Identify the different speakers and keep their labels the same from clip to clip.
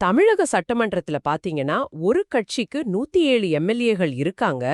Speaker 1: தமிழக சட்டமன்றத்துல பாத்தீங்கன்னா ஒரு கட்சிக்கு 107 எம்எல்ஏகள் இருக்காங்க.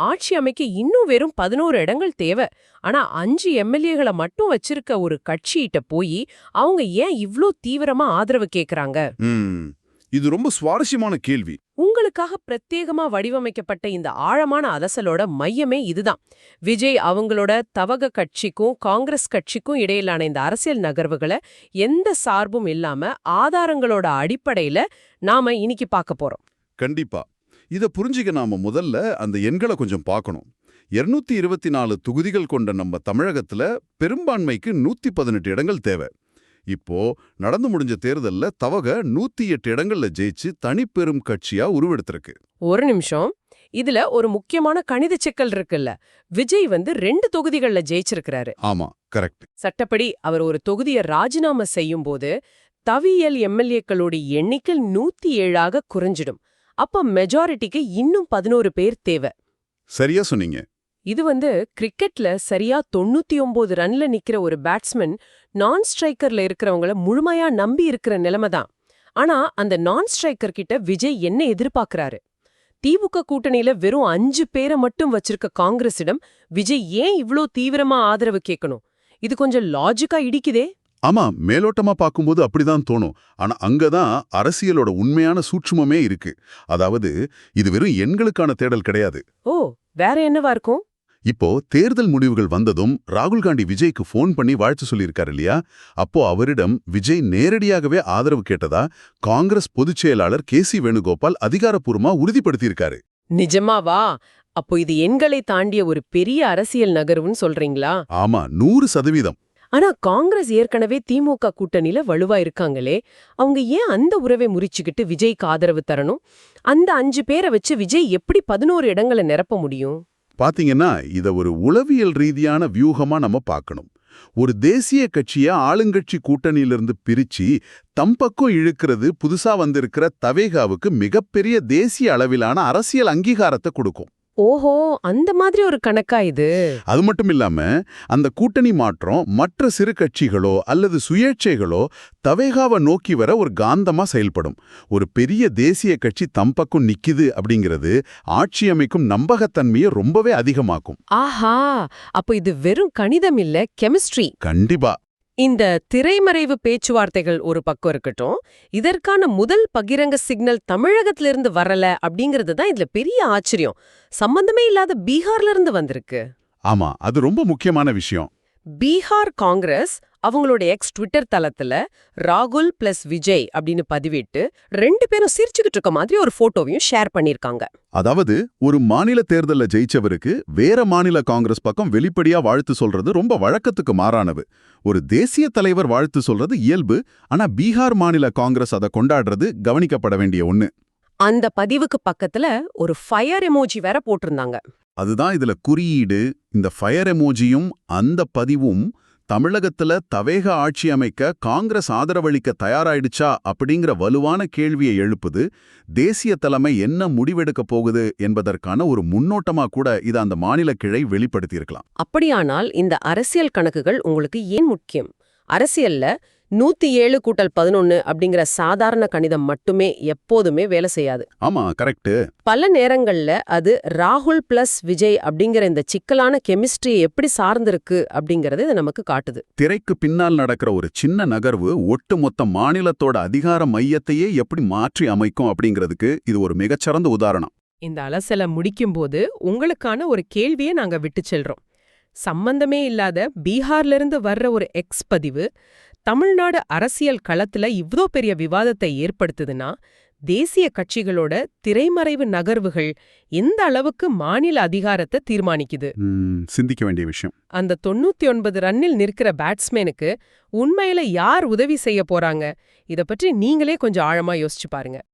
Speaker 1: ஆட்சி அமைக்க இன்னும் வெறும் 11 இடங்கள் தேவை. ஆனா 5 எம்எல்ஏகளை மட்டும் வச்சிருக்க ஒரு கட்சிகிட்ட போய் அவங்க ஏன் இவ்ளோ தீவிரமா ஆதரவு கேக்குறாங்க?
Speaker 2: ம், இது ரொம்ப சுவாரஸ்யமான கேள்வி.
Speaker 1: உங்களுக்காக பிரத்யேகமா வடிவமைக்கப்பட்ட இந்த ஆழமான அலசலோட மையமே இதுதான். விஜய் அவங்களோட தவக கட்சிக்கும் காங்கிரஸ் கட்சிக்கும் இடையிலான இந்த அரசியல் நகர்வுகளை எந்த சார்பும் இல்லாம ஆதாரங்களோட அடிப்படையில நாம இன்னைக்கு பார்க்க போறோம்.
Speaker 2: கண்டிப்பா. இத புரிஞ்சுக்க நாம முதல்ல அந்த எண்களை கொஞ்சம் பார்க்கணும். 224 தொகுதிகள் கொண்ட நம்ம தமிழகத்துல பெரும்பான்மைக்கு 118 இடங்கள் தேவை. இப்போ நடந்து முடிஞ்ச தேர்தல்ல தவக 108 இடங்கள்ல ஜெயிச்சு தனிப்பெரும் கட்சியா உருவெடுத்திருக்கு.
Speaker 1: ஒரு நிமிஷம். இதுல ஒரு முக்கியமான கணித சிக்கல் இருக்குல்ல. விஜய் 2 தொகுதிகள்ல ஜெயிச்சிருக்கிறாரு.
Speaker 2: ஆமா, கரெக்ட்.
Speaker 1: சட்டப்படி அவர் ஒரு தொகுதியை ராஜினாமா செய்யும் போது தவியல் எம்எல்ஏக்களோட எண்ணிக்கை 107ஆக குறைஞ்சிடும். அப்ப மெஜாரிட்டிக்கு இன்னும் 11 பேர் தேவை.
Speaker 2: சரியா சொன்னீங்க.
Speaker 1: இது கிரிக்கெட்ல சரியா 99 ரன்ல நிக்கிற ஒரு பேட்ஸ்மேன் நான் ஸ்ட்ரைக்கர்ல இருக்கிறவங்கள முழுமையா நம்பி இருக்கிற நிலைமை தான். ஆனா அந்த நான் ஸ்ட்ரைக்கர் கிட்ட விஜய் என்ன எதிர்பார்க்கறாரு? திமுக கூட்டணியில வெறும் 5 பேரை மட்டும் வச்சிருக்க காங்கிரசிடம் விஜய் ஏன் இவ்ளோ தீவிரமா ஆதரவு கேட்கணும்? இது கொஞ்சம் லாஜிக்கா இடிக்குதே.
Speaker 2: ஆமா, மேலோட்டமா பார்க்கும்போது அப்படிதான் தோணும். ஆனா அங்கதான் அரசியலோட உண்மையான சூட்சுமமே இருக்கு. அதாவது இது வெறும் எண்களுக்கான தேடல் கிடையாது.
Speaker 1: ஓ, வேற என்னவா இருக்கும்?
Speaker 2: இப்போ தேர்தல் முடிவுகள் வந்ததும் ராகுல் காந்தி விஜய்க்கு ஃபோன் பண்ணி வாழ்த்து சொல்லியிருக்காரு இல்லையா? அப்போ அவரிடம் விஜய் நேரடியாகவே ஆதரவு கேட்டதா காங்கிரஸ் பொதுச் செயலாளர் கே.சி. வேணுகோபால் அதிகாரப்பூர்வமா உறுதிப்படுத்தியிருக்காரு.
Speaker 1: நிஜமாவா? அப்போ இது எண்களை தாண்டிய ஒரு பெரிய அரசியல் நகர்வுன்னு சொல்றீங்களா?
Speaker 2: ஆமா, 100%.
Speaker 1: ஆனா காங்கிரஸ் ஏற்கனவே திமுக கூட்டணியில வலுவா இருக்காங்களே, அவங்க ஏன் அந்த உறவை முறிச்சுக்கிட்டு விஜய்க்கு ஆதரவு தரணும்? அந்த 5 பேரை வச்சு விஜய் எப்படி 11 இடங்களை நிரப்ப முடியும்?
Speaker 2: பாத்தீங்கன்னா இத ஒரு உளவியல் ரீதியான வியூகமா நம்ம பார்க்கணும். ஒரு தேசிய கட்சிய ஆளுங்கட்சி கூட்டணியிலிருந்து பிரிச்சு தம்பக்கம் இழுக்கிறது புதுசா வந்திருக்கிற தவேகாவுக்கு மிகப்பெரிய தேசிய அளவிலான அரசியல் அங்கீகாரத்தை கொடுக்கும்.
Speaker 1: ஓஹோ, அந்த மாதிரி ஒரு கணக்கா இது?
Speaker 2: அது மட்டும் இல்லாம அந்த கூட்டணி மாற்றம் மற்ற சிறு கட்சிகளோ அல்லது சுயேட்சைகளோ தவேகாவை நோக்கி வர ஒரு காந்தமா செயல்படும். ஒரு பெரிய தேசிய கட்சி தம்பக்கம் நிக்குது அப்படிங்கிறது ஆட்சி அமைக்கும் நம்பகத்தன்மையை ரொம்பவே அதிகமாக்கும்.
Speaker 1: ஆஹா, அப்போ இது வெறும் கணிதம் இல்ல, கெமிஸ்ட்ரி.
Speaker 2: கண்டிப்பா.
Speaker 1: இந்த திரைமறைவு பேச்சுவார்த்தைகள் ஒரு பக்கம் இருக்கட்டும், இதற்கான முதல் பகிரங்க சிக்னல் தமிழகத்திலிருந்து வரல அப்படிங்கிறது தான் இதுல பெரிய ஆச்சரியம். சம்பந்தமே இல்லாத பீகார்ல இருந்து வந்திருக்கு.
Speaker 2: ஆமா, அது ரொம்ப முக்கியமான விஷயம்.
Speaker 1: பீகார் காங்கிரஸ் அவங்களோட எக்ஸ் ட்விட்டர் தளத்துல ராகுல் பிளஸ் விஜய் அப்படின்னு பதிவிட்டு 2 பேரும் சிரிச்சுக்கிட்டு இருக்க மாதிரி ஒரு போட்டோவையும் ஷேர் பண்ணிருக்காங்க.
Speaker 2: அதாவது ஒரு மாநில தேர்தல்ல ஜெயிச்சவருக்கு வேற மாநில காங்கிரஸ் பக்கம் வெளிப்படையா வாழ்த்து சொல்றது ரொம்ப வழக்கத்துக்கு மாறானது. ஒரு தேசிய தலைவர் வாழ்த்து சொல்றது இயல்பு. ஆனா பீகார் மாநில காங்கிரஸ் அதை கொண்டாடுறது கவனிக்கப்பட வேண்டிய ஒண்ணு.
Speaker 1: அந்த பதிவுக்கு பக்கத்துல ஒரு ஃபயர் எமோஜி வேற போட்டிருந்தாங்க.
Speaker 2: அதுதான் இதுல குறியீடு. இந்த ஃபயர் எமோஜியும் அந்த பதிவும் தமிழகத்துல தவேக ஆட்சி அமைக்க காங்கிரஸ் ஆதரவளிக்க தயாராயிடுச்சா அப்படிங்கிற வலுவான கேள்வியை எழுப்புது. தேசிய தலைமை என்ன முடிவெடுக்க போகுது என்பதற்கான ஒரு முன்னோட்டமா கூட இதை அந்த மாநில கிளை வெளிப்படுத்தியிருக்கலாம்.
Speaker 1: அப்படியானால் இந்த அரசியல் கணக்குகள் உங்களுக்கு ஏன் முக்கியம்? அரசியல்ல 107+11 அப்படிங்கிற சாதாரண கணிதம் மட்டுமே எப்போதுமே வேலை செய்யாது.
Speaker 2: ஆமா, கரெக்ட்.
Speaker 1: பல நேரங்கள்ல அது ராகுல் பிளஸ் விஜய் அப்படிங்கிற இந்த சிக்கலான கெமிஸ்ட்ரியை எப்படி சார்ந்திருக்கு அப்படிங்கறது இது நமக்கு காட்டுது.
Speaker 2: திரைக்கு பின்னால் நடக்கிற ஒரு சின்ன நகர்வு ஒட்டுமொத்த மாநிலத்தோட அதிகார மையத்தையே எப்படி மாற்றி அமைக்கும் அப்படிங்கிறதுக்கு இது ஒரு மிகச்சிறந்த உதாரணம்.
Speaker 1: இந்த அலசலை முடிக்கும்போது உங்களுக்கான ஒரு கேள்வியை நாங்க விட்டு செல்றோம். சம்பந்தமே இல்லாத பீகார்ல இருந்து வர்ற ஒரு எக்ஸ் பதிவு தமிழ்நாடு அரசியல் களத்துல இவ்ளோ பெரிய விவாதத்தை ஏற்படுத்துதுன்னா, தேசிய கட்சிகளோட திரைமறைவு நகர்வுகள் எந்த அளவுக்கு மாநில அதிகாரத்தை தீர்மானிக்குது?
Speaker 2: சிந்திக்க வேண்டிய விஷயம்.
Speaker 1: அந்த 99 ரன்னில் நிற்கிற பேட்ஸ்மேனுக்கு உண்மையில யார் உதவி செய்ய போறாங்க? இத பற்றி நீங்களே கொஞ்சம் ஆழமா யோசிச்சு பாருங்க.